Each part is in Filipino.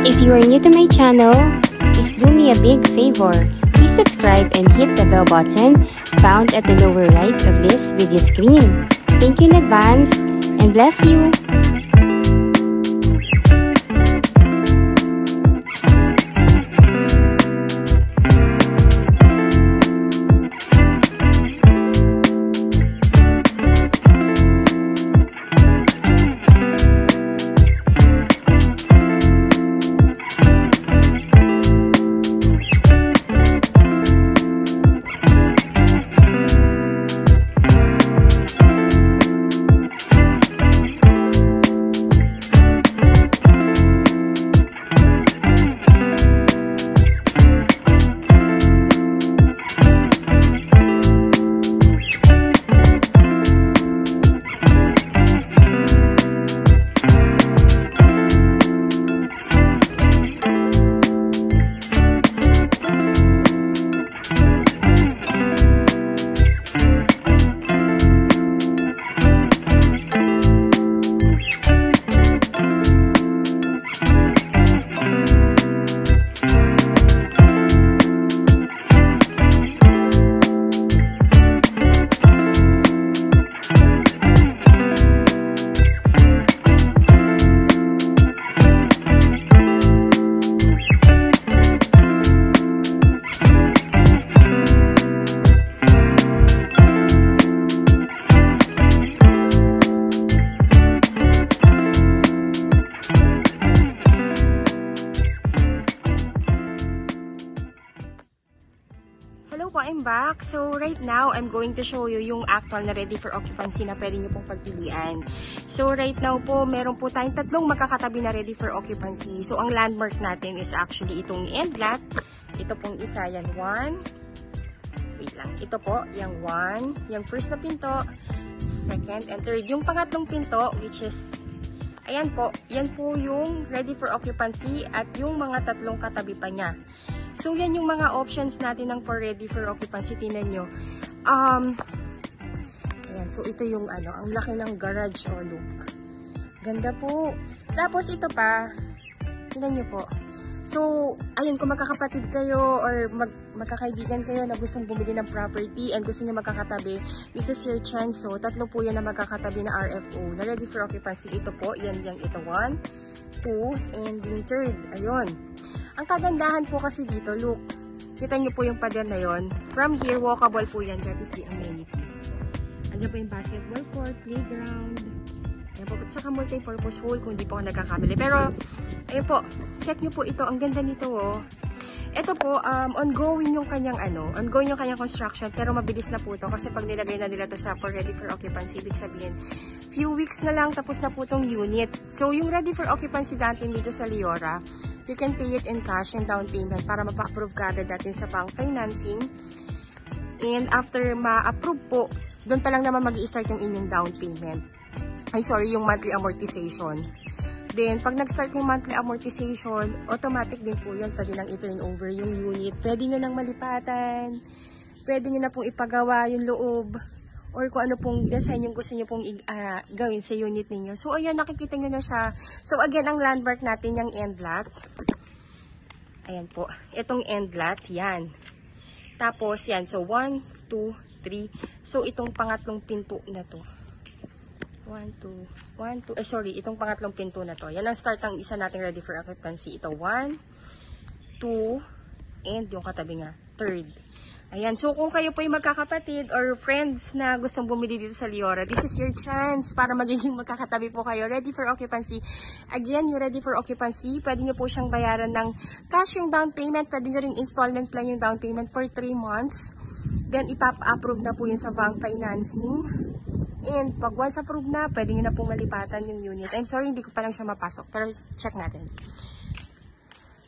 If you are new to my channel, please do me a big favor. Please subscribe and hit the bell button found at the lower right of this video screen. Thank you in advance and bless you! I'm back. So right now, I'm going to show you yung actual na ready for occupancy na pwede nyo pong pagpilian. So right now po, meron po tayong tatlong makakatabi na ready for occupancy. So ang landmark natin is actually itong end lot. Ito pong isa, yan 1. Wait lang. Ito po, yung 1. Yung first na pinto, second and third. Yung pangatlong pinto, which is, ayan po, yan po yung ready for occupancy at yung mga tatlong katabi pa niya. So, yan yung mga options natin ng for ready for occupancy. Tingnan nyo. Ayan. So, ito yung ano, ang laki ng garage. Oh, look. Ganda po. Tapos, ito pa. Tingnan nyo po. So, ayun, kung magkakapatid kayo or magkakaibigan kayo na gustong bumili ng property and gusto nyo magkakatabi, this is your chance. So, tatlo po yan na magkakatabi na RFO na ready for occupancy. Ito po. Yan, ito 1, 2, and yung third. Ayun. Ang kagandahan po kasi dito, look, kita nyo po yung pader na yon. From here, walkable po yan. That is the amenities. Andiyan po yung basketball court, playground. Ayan po, tsaka multi-purpose hall kung di po ako nagkakamali. Pero, ayun po, check nyo po ito. Ang ganda nito, oh. Ito po, ongoing yung kanyang construction, pero mabilis na po ito kasi pag nilagay na nila to sa for ready for occupancy, ibig sabihin, few weeks na lang tapos na po itong unit. So, yung ready for occupancy natin dito sa Leora, you can pay it in cash and down payment para mapa-approve ka agad natin sa bank financing. And after ma-approve po, doon pa lang naman mag-i-start yung inyong down payment. Yung monthly amortization. Then, pag nag-start yung monthly amortization, automatic din po yun. Pwede nang i-turn over yung unit. Pwede nyo nang malipatan. Pwede nyo na pong ipagawa yung loob. Or kung ano pong design yung gusto nyo pong gawin sa unit ninyo. So, ayan, nakikita nyo na siya. So, again, ang landmark natin, yung end lot. Ayan po. Itong end lot, yan. Tapos, yan. So, 1, 2, 3. So, itong pangatlong pinto na to. 1, 2, itong pangatlong pinto na to. Yan ang start ng isa nating ready for occupancy. Ito, 1, 2, and yung katabi nga, third. Ayan, so kung kayo po yung magkakapatid or friends na gustong bumili dito sa Leora, this is your chance para magiging magkakatabi po kayo. Ready for occupancy. Again, yung ready for occupancy, pwede nyo po siyang bayaran ng cash yung down payment. Pwede nyo rin installment plan yung down payment for 3 months. Then, ipap-approve na po yun sa bank financing. And pag once approved na, pwede nyo na pong malipatan yung unit. I'm sorry, hindi ko pa lang siya mapasok. Pero check natin.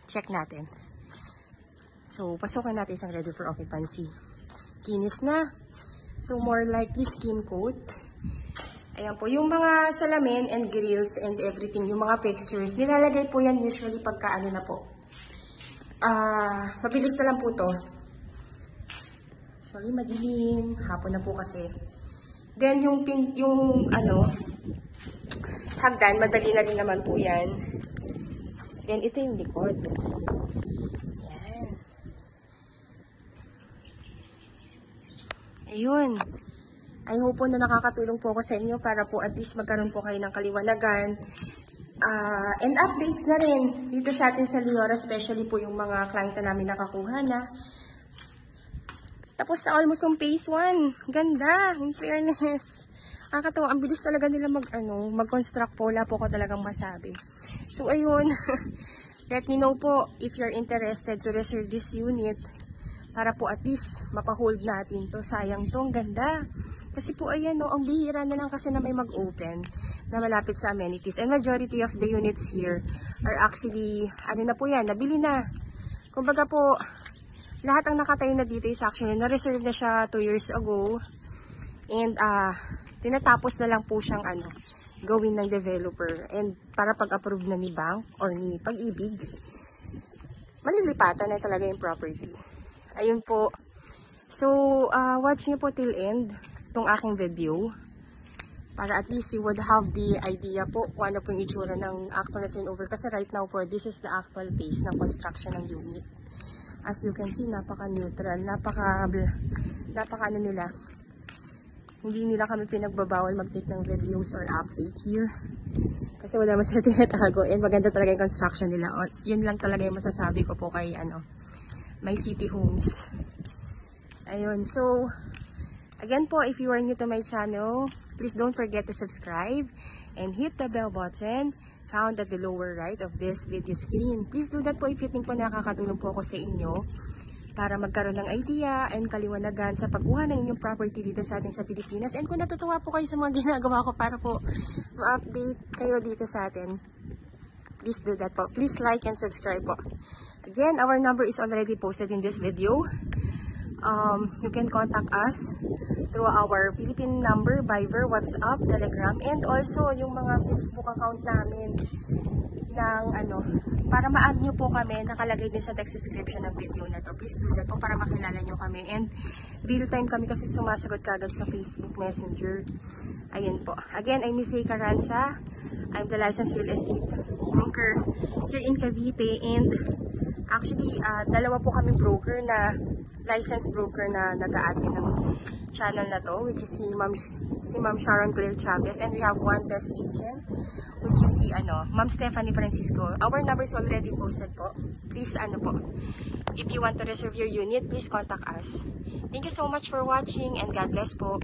Check natin. So, pasukin natin isang ready for occupancy. Kinis na. So, more likely skin coat. Ayan po. Yung mga salamin and grills and everything, yung mga fixtures, nilalagay po yan usually pagka ano na po. Mabilis na lang po to. Sorry, madilim. Hapon na po kasi. Then, yung hagdan, madali na rin naman po yan. Then, ito yung likod. Yan. Ayun. I hope po na nakakatulong po ako sa inyo para po at least magkaroon po kayo ng kaliwanagan. And updates na rin dito sa atin sa Leora, especially po yung mga client na namin nakakuha na. Tapos na almost ng phase 1. Ganda, in fairness. Nakakatawa, ang bilis talaga nila mag-construct po. Wala po ko talagang masabi. So, ayun. Let me know po if you're interested to reserve this unit para po at least mapahold natin to. Sayang to, ang ganda. Kasi po, ayan, no, ang bihira na lang kasi na may mag-open na malapit sa amenities. And majority of the units here are actually, ano na po yan, nabili na. Kumbaga po, lahat ang nakatayo na dito is actually na-reserve na siya 2 years ago. And, tinatapos na lang po siyang gawin ng developer. And para pag-approve na ni bank or ni Pag-ibig, malilipatan na talaga yung property. Ayun po. So, watch nyo po till end itong aking video. Para at least you would have the idea po kung ano po yung itsura ng actual turnover. Kasi right now po, this is the actual phase ng construction ng unit. As you can see, napaka-neutral, napaka nila. Hindi nila kami pinagbabawal mag-take ng videos or update here. Kasi wala mas sila tinatago. And maganda talaga yung construction nila. O, yun lang talaga yung masasabi ko po kay My City Homes. Ayun. So, again po, if you are new to my channel, please don't forget to subscribe and hit the bell button found at the lower right of this video screen. Please do that po if you think po nakakatulong po ako sa inyo para magkaroon ng idea and kaliwanagan sa pagkuha ng inyong property dito sa atin sa Pilipinas. And kung natutuwa po kayo sa mga ginagawa ko para po ma-update kayo dito sa atin, please do that po. Please like and subscribe po. Again, our number is already posted in this video. You can contact us through our Philippine number, Viber, WhatsApp, Telegram, and also yung mga Facebook account namin ng para ma-add nyo po kami, nakalagay din sa text description ng video na to. Please do that po para makilala nyo kami. And real time kami kasi sumasagot kagad sa Facebook Messenger. Ayun po. Again, I'm Miss Caranza. I'm the licensed real estate broker here in Cavite. And actually, dalawa po kami broker na licensed broker na nag-a-admin ng channel na to, which is si Ma'am Sharon Claire Chavez, and we have one best agent, which is si Ma'am Stephanie Francisco. Our number is already posted po. Please po, if you want to reserve your unit, please contact us. Thank you so much for watching and God bless po.